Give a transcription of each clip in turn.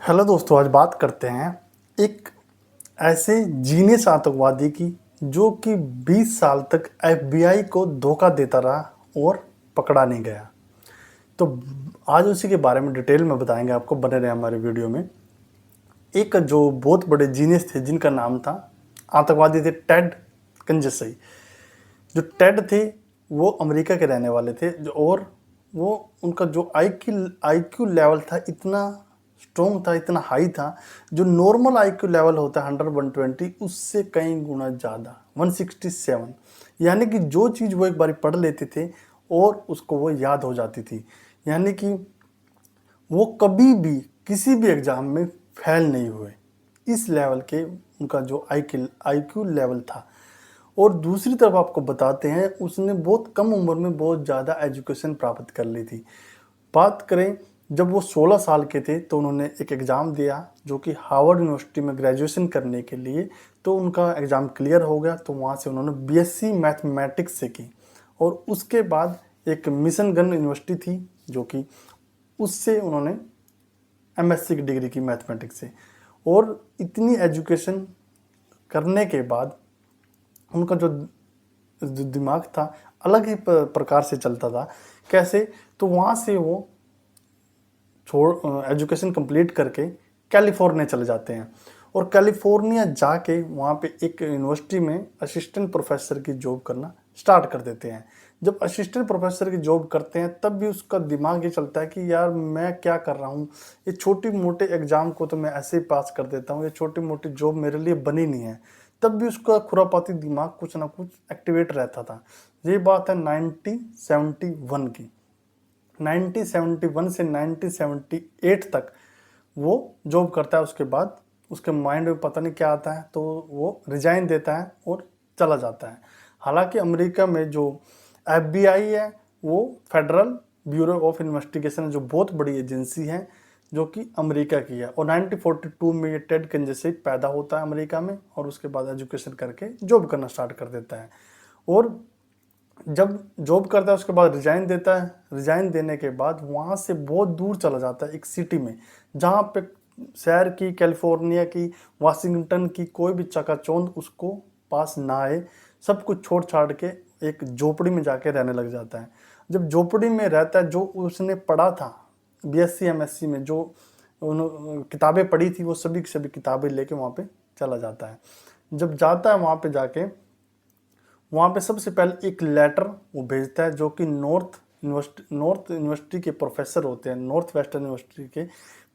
Hello दोस्तों, आज बात करते हैं एक ऐसे जीनियस आतंकवादी की जो कि 20 साल तक एफबीआई को धोखा देता रहा और पकड़ा नहीं गया। तो आज उसी के बारे में डिटेल में बताएंगे आपको, बने रहे हमारे वीडियो में। एक जो बहुत बड़े जीनियस थे जिनका नाम था, आतंकवादी थे टेड कंजसई। जो टेड थे वो अमेरिका के रहने वाले थे और वो उनका जो आईक्यू लेवल था इतना स्ट्रॉन्ग था, इतना हाई था। जो नॉर्मल आईक्यू लेवल होता है 100-120, उससे कई गुना ज़्यादा 167। यानी कि जो चीज़ वो एक बार पढ़ लेते थे और उसको वो याद हो जाती थी। यानी कि वो कभी भी किसी भी एग्ज़ाम में फेल नहीं हुए। इस लेवल के उनका जो आईक्यू लेवल था। और दूसरी तरफ आपको बताते हैं, उसने बहुत कम उम्र में बहुत ज़्यादा एजुकेशन प्राप्त कर ली थी। बात करें, जब वो 16 साल के थे तो उन्होंने एक एग्ज़ाम दिया जो कि हार्वर्ड यूनिवर्सिटी में ग्रेजुएशन करने के लिए। तो उनका एग्ज़ाम क्लियर हो गया, तो वहाँ से उन्होंने बीएससी मैथमेटिक्स से की। और उसके बाद एक मिशिगन यूनिवर्सिटी थी जो कि उससे उन्होंने एमएससी की डिग्री की मैथमेटिक्स से। और इतनी एजुकेशन करने के बाद उनका जो दिमाग था अलग ही प्रकार से चलता था। कैसे? तो वहाँ से वो एजुकेशन कंप्लीट करके कैलिफोर्निया चले जाते हैं और कैलिफोर्निया जाके वहाँ पे एक यूनिवर्सिटी में असिस्टेंट प्रोफेसर की जॉब करना स्टार्ट कर देते हैं। जब असिस्टेंट प्रोफेसर की जॉब करते हैं तब भी उसका दिमाग ये चलता है कि यार मैं क्या कर रहा हूँ, ये छोटी मोटे एग्ज़ाम को तो मैं ऐसे ही पास कर देता हूँ, ये छोटी मोटी जॉब मेरे लिए बनी नहीं है। तब भी उसका खुरापाती दिमाग कुछ ना कुछ एक्टिवेट रहता था। ये बात है 1971 की। 1971 से 1978 तक वो जॉब करता है। उसके बाद उसके माइंड में पता नहीं क्या आता है, तो वो रिजाइन देता है और चला जाता है। हालांकि अमेरिका में जो एफबीआई है वो फेडरल ब्यूरो ऑफ इन्वेस्टिगेशन, जो बहुत बड़ी एजेंसी है जो कि अमेरिका की है। और 1942 में ये टेड कंजसई पैदा होता है अमेरिका में और उसके बाद एजुकेशन करके जॉब करना स्टार्ट कर देता है। और जब जॉब करता है उसके बाद रिजाइन देता है। रिजाइन देने के बाद वहाँ से बहुत दूर चला जाता है एक सिटी में, जहाँ पे शहर की, कैलिफोर्निया की, वाशिंगटन की कोई भी चकाचौंध उसको पास ना आए। सब कुछ छोड़ छाड़ के एक झोपड़ी में जाके रहने लग जाता है। जब झोपड़ी में रहता है, जो उसने पढ़ा था बीएससी एमएससी में, जो किताबें पढ़ी थी, वो सभी की सभी किताबें लेके वहाँ पे चला जाता है। जब जाता है वहाँ पे जाके, वहाँ पे सबसे पहले एक लेटर वो भेजता है जो कि नॉर्थ यूनिवर्सिटी के प्रोफेसर होते हैं, नॉर्थ वेस्टर्न यूनिवर्सिटी के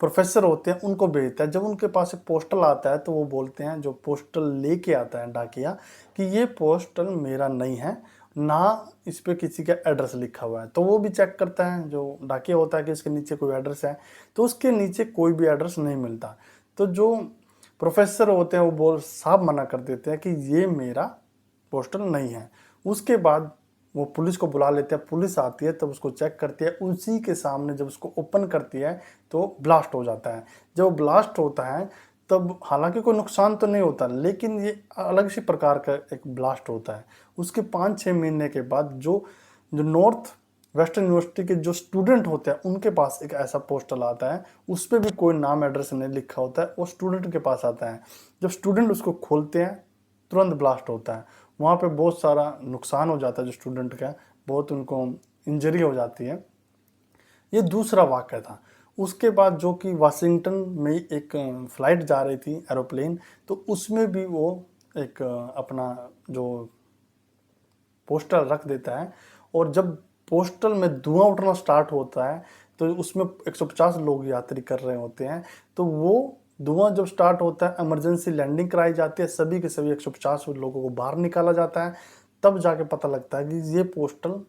प्रोफेसर होते हैं, उनको भेजता है। जब उनके पास एक पोस्टल आता है तो वो बोलते हैं, जो पोस्टल लेके आता है डाकिया, कि ये पोस्टल मेरा नहीं है, ना इस पर किसी का एड्रेस लिखा हुआ है। तो वो भी चेक करता है, जो डाकिया होता है, कि इसके नीचे कोई एड्रेस है। तो उसके नीचे कोई भी एड्रेस नहीं मिलता। तो जो प्रोफेसर होते हैं वो साफ मना कर देते हैं कि ये मेरा पोस्टल नहीं है। उसके बाद वो पुलिस को बुला लेते हैं। पुलिस आती है तब उसको चेक करती है। उसी के सामने जब उसको ओपन करती है तो ब्लास्ट हो जाता है। जब ब्लास्ट होता है तब हालांकि कोई नुकसान तो नहीं होता, लेकिन ये अलग सी प्रकार का एक ब्लास्ट होता है। उसके 5-6 महीने के बाद जो जो नॉर्थ वेस्टर्न यूनिवर्सिटी के जो स्टूडेंट होते हैं उनके पास एक ऐसा पोस्टल आता है, उस पर भी कोई नाम एड्रेस नहीं लिखा होता है, वो स्टूडेंट के पास आता है। जब स्टूडेंट उसको खोलते हैं तुरंत ब्लास्ट होता है। वहाँ पे बहुत सारा नुकसान हो जाता है जो स्टूडेंट का, बहुत उनको इंजरी हो जाती है। ये दूसरा वाक़या था। उसके बाद जो कि वाशिंगटन में एक फ़्लाइट जा रही थी, एरोप्लेन, तो उसमें भी वो एक अपना जो पोस्टल रख देता है। और जब पोस्टल में धुआं उठना स्टार्ट होता है तो उसमें 150 लोग यात्री कर रहे होते हैं। तो वो धुआं जब स्टार्ट होता है, इमरजेंसी लैंडिंग कराई जाती है, सभी के सभी 150 लोगों को बाहर निकाला जाता है। तब जाके पता लगता है कि ये पोस्टल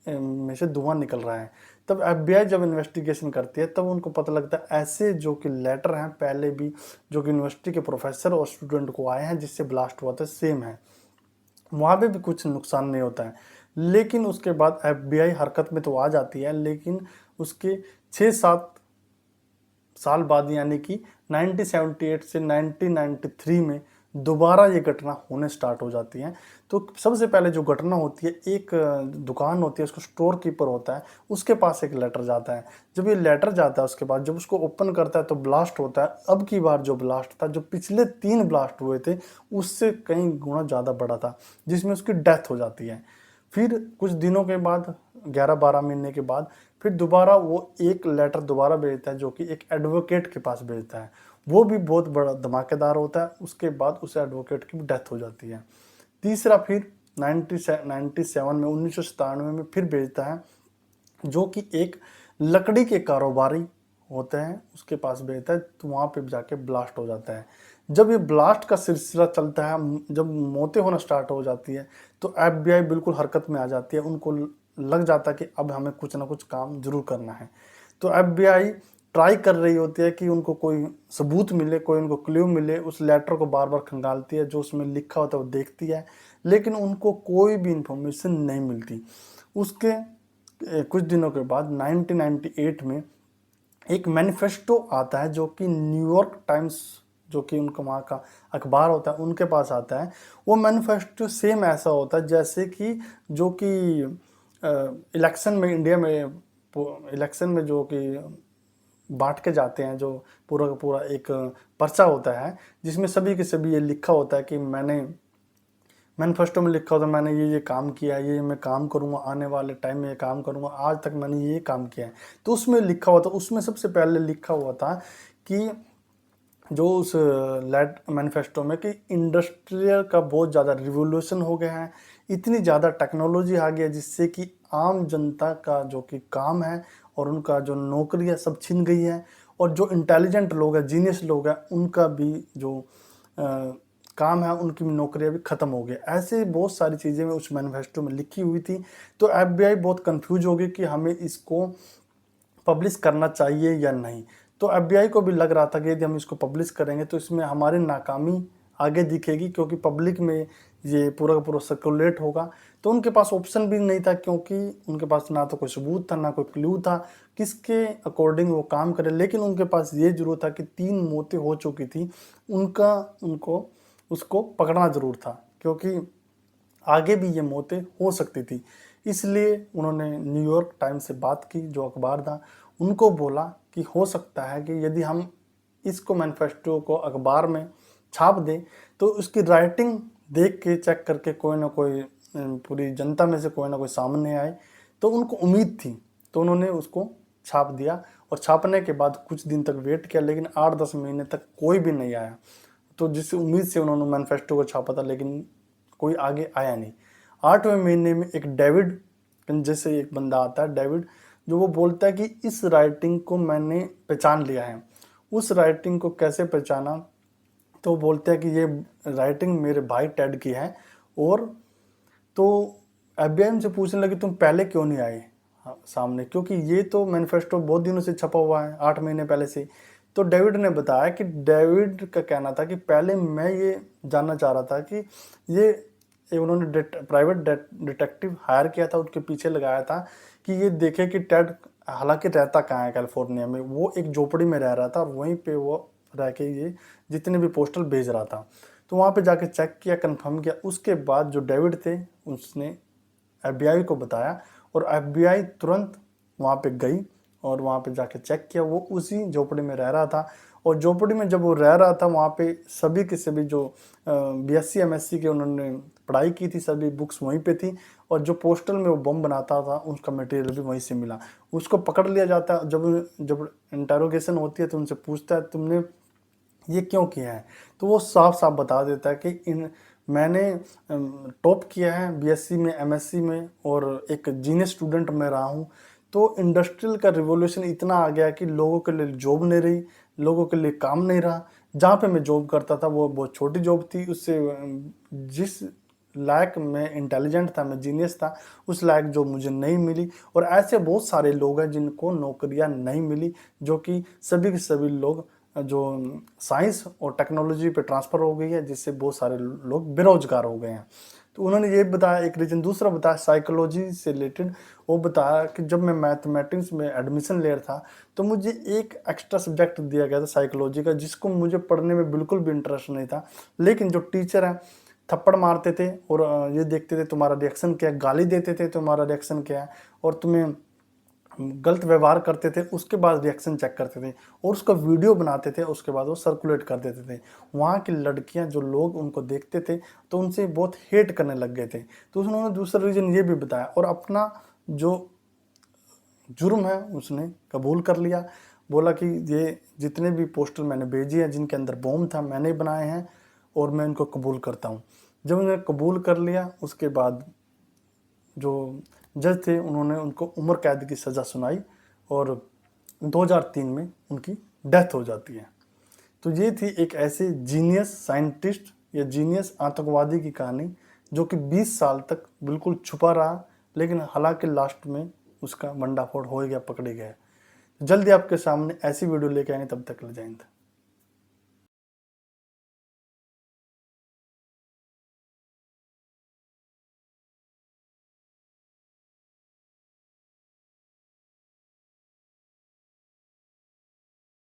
में से धुआं निकल रहा है। तब एफबीआई जब इन्वेस्टिगेशन करती है तब उनको पता लगता है ऐसे जो कि लेटर हैं पहले भी जो कि यूनिवर्सिटी के प्रोफेसर और स्टूडेंट को आए हैं जिससे ब्लास्ट हुआ था, सेम है। वहाँ पे भी कुछ नुकसान नहीं होता है। लेकिन उसके बाद एफबीआई हरकत में तो आ जाती है, लेकिन उसके 6-7 साल बाद यानी कि 1978 से 1993 में दोबारा ये घटना होने स्टार्ट हो जाती हैं। तो सबसे पहले जो घटना होती है, एक दुकान होती है, उसको स्टोर कीपर होता है, उसके पास एक लेटर जाता है। जब ये लेटर जाता है उसके बाद जब उसको ओपन करता है तो ब्लास्ट होता है। अब की बार जो ब्लास्ट था, जो पिछले 3 ब्लास्ट हुए थे उससे कई गुना ज़्यादा बड़ा था, जिसमें उसकी डेथ हो जाती है। फिर कुछ दिनों के बाद, 11-12 महीने के बाद, फिर दोबारा वो एक लेटर दोबारा भेजता है, जो कि एक एडवोकेट के पास भेजता है। वो भी बहुत बड़ा धमाकेदार होता है। उसके बाद उस एडवोकेट की डेथ हो जाती है। तीसरा फिर 97 में, 1997 में फिर भेजता है, जो कि एक लकड़ी के कारोबारी होते हैं, उसके पास भेजता है। तो वहाँ पे जाके ब्लास्ट हो जाता है। जब ये ब्लास्ट का सिलसिला चलता है, जब मौतें होना स्टार्ट हो जाती है, तो एफबीआई बिल्कुल हरकत में आ जाती है। उनको लग जाता है कि अब हमें कुछ ना कुछ काम जरूर करना है। तो एफबीआई ट्राई कर रही होती है कि उनको कोई सबूत मिले, कोई उनको क्ल्यू मिले। उस लेटर को बार बार खंगालती है, जो उसमें लिखा होता है वो देखती है, लेकिन उनको कोई भी इंफॉर्मेशन नहीं मिलती। उसके कुछ दिनों के बाद 1998 में एक मैनिफेस्टो आता है, जो कि न्यूयॉर्क टाइम्स, जो कि उनका वहाँ का अखबार होता है, उनके पास आता है। वो मैनिफेस्टो सेम ऐसा होता है जैसे कि जो कि इलेक्शन में, इंडिया में इलेक्शन में जो कि बांट के जाते हैं, जो पूरा का पूरा एक पर्चा होता है, जिसमें सभी के सभी ये लिखा होता है कि मैनिफेस्टो में लिखा होता है मैंने ये काम किया है, ये मैं काम करूँगा, आने वाले टाइम में ये काम करूँगा, आज तक मैंने ये काम किया है। तो उसमें लिखा हुआ था, उसमें सबसे पहले लिखा हुआ था कि जो उस लेट मैनिफेस्टो में, कि इंडस्ट्रियल का बहुत ज़्यादा रिवोल्यूशन हो गया है, इतनी ज़्यादा टेक्नोलॉजी आ गया जिससे कि आम जनता का जो कि काम है और उनका जो नौकरी है सब छिन गई है। और जो इंटेलिजेंट लोग हैं, जीनियस लोग हैं, उनका भी जो काम है, उनकी नौकरियां भी ख़त्म हो गई। ऐसे बहुत सारी चीज़ें उस मैनिफेस्टो में लिखी हुई थी। तो एफबीआई बहुत कंफ्यूज हो गई कि हमें इसको पब्लिश करना चाहिए या नहीं। तो एफबीआई को भी लग रहा था कि यदि हम इसको पब्लिश करेंगे तो इसमें हमारी नाकामी आगे दिखेगी, क्योंकि पब्लिक में ये पूरा का पूरा सर्कुलेट होगा। तो उनके पास ऑप्शन भी नहीं था, क्योंकि उनके पास ना तो कोई सबूत था, ना कोई क्लू था किसके अकॉर्डिंग वो काम करे। लेकिन उनके पास ये जरूर था कि 3 मौतें हो चुकी थी, उनको उसको पकड़ना ज़रूर था, क्योंकि आगे भी ये मौतें हो सकती थी। इसलिए उन्होंने न्यूयॉर्क टाइम्स से बात की, जो अखबार था, उनको बोला कि हो सकता है कि यदि हम इसको मैनिफेस्टो को अखबार में छाप दें तो उसकी राइटिंग देख के, चेक करके कोई ना कोई पूरी जनता में से कोई ना कोई सामने आए। तो उनको उम्मीद थी, तो उन्होंने उसको छाप दिया। और छापने के बाद कुछ दिन तक वेट किया, लेकिन 8-10 महीने तक कोई भी नहीं आया। तो जिस उम्मीद से उन्होंने मैनिफेस्टो को छापा था, लेकिन कोई आगे आया नहीं। 8वें महीने में एक डेविड जैसे एक बंदा आता है, डेविड, जो वो बोलता है कि इस राइटिंग को मैंने पहचान लिया है। उस राइटिंग को कैसे पहचाना, तो वो बोलते हैं कि ये राइटिंग मेरे भाई टेड की है। और तो एफबीआई से पूछने लगी तुम पहले क्यों नहीं आए सामने, क्योंकि ये तो मैनिफेस्टो बहुत दिनों से छपा हुआ है, 8 महीने पहले से। तो डेविड ने बताया कि डेविड का कहना था कि पहले मैं ये जानना चाह रहा था कि ये उन्होंने प्राइवेट डिटेक्टिव हायर किया था, उनके पीछे लगाया था कि ये देखे कि टेड हालांकि रहता कहाँ है कैलिफोर्निया में, वो एक झोपड़ी में रह रहा था और वहीं पे वो रह के ये जितने भी पोस्टल भेज रहा था। तो वहाँ पे जाके चेक किया, कंफर्म किया। उसके बाद जो डेविड थे उसने एफबीआई को बताया, और एफबीआई तुरंत वहाँ पे गई और वहाँ पे जाके चेक किया। वो उसी झोपड़ी में रह रहा था, और झोपड़ी में जब वो रह रहा था वहाँ पे सभी के सभी जो बीएससी एमएससी के उन्होंने पढ़ाई की थी, सभी बुक्स वहीं पे थी। और जो पोस्टल में वो बम बनाता था उसका मटेरियल भी वहीं से मिला। उसको पकड़ लिया जाता है, जब इंटेरोगेशन होती है तो उनसे पूछता है तुमने ये क्यों किया है। तो वो साफ साफ बता देता है कि मैंने टॉप किया है बीएससी में, एमएससी में, और एक जीनियस स्टूडेंट मैं रहा हूँ। तो इंडस्ट्रियल का रिवॉल्यूशन इतना आ गया कि लोगों के लिए जॉब नहीं रही, लोगों के लिए काम नहीं रहा। जहाँ पे मैं जॉब करता था वो बहुत छोटी जॉब थी, उससे जिस लायक मैं इंटेलिजेंट था, मैं जीनियस था, उस लायक जॉब मुझे नहीं मिली। और ऐसे बहुत सारे लोग हैं जिनको नौकरियां नहीं मिली, जो कि सभी के सभी लोग जो साइंस और टेक्नोलॉजी पे ट्रांसफ़र हो गई है, जिससे बहुत सारे लोग बेरोजगार हो गए हैं। तो उन्होंने ये बताया एक रीज़न। दूसरा बताया साइकोलॉजी से रिलेटेड, वो बताया कि जब मैं मैथमेटिक्स में एडमिशन ले रहा था तो मुझे एक एक्स्ट्रा सब्जेक्ट दिया गया था साइकोलॉजी का, जिसको मुझे पढ़ने में बिल्कुल भी इंटरेस्ट नहीं था। लेकिन जो टीचर हैं थप्पड़ मारते थे और ये देखते थे तुम्हारा रिएक्शन क्या है, गाली देते थे तुम्हारा रिएक्शन क्या है, और तुम्हें गलत व्यवहार करते थे, उसके बाद रिएक्शन चेक करते थे और उसका वीडियो बनाते थे, उसके बाद वो सर्कुलेट कर देते थे। वहाँ की लड़कियाँ जो लोग उनको देखते थे तो उनसे बहुत हेट करने लग गए थे। तो उन्होंने दूसरा रीज़न ये भी बताया और अपना जो जुर्म है उसने कबूल कर लिया। बोला कि ये जितने भी पोस्टर मैंने भेजे हैं जिनके अंदर बॉम्ब था मैंने ही बनाए हैं और मैं इनको कबूल करता हूँ। जब उन्होंने कबूल कर लिया उसके बाद जो जज थे उन्होंने उनको उम्र कैद की सज़ा सुनाई और 2003 में उनकी डेथ हो जाती है। तो ये थी एक ऐसे जीनियस साइंटिस्ट या जीनियस आतंकवादी की कहानी जो कि 20 साल तक बिल्कुल छुपा रहा, लेकिन हालांकि लास्ट में उसका भंडाफोड़ हो गया, पकड़े गए। जल्दी आपके सामने ऐसी वीडियो लेके आएंगे, तब तक ले जय हिंद।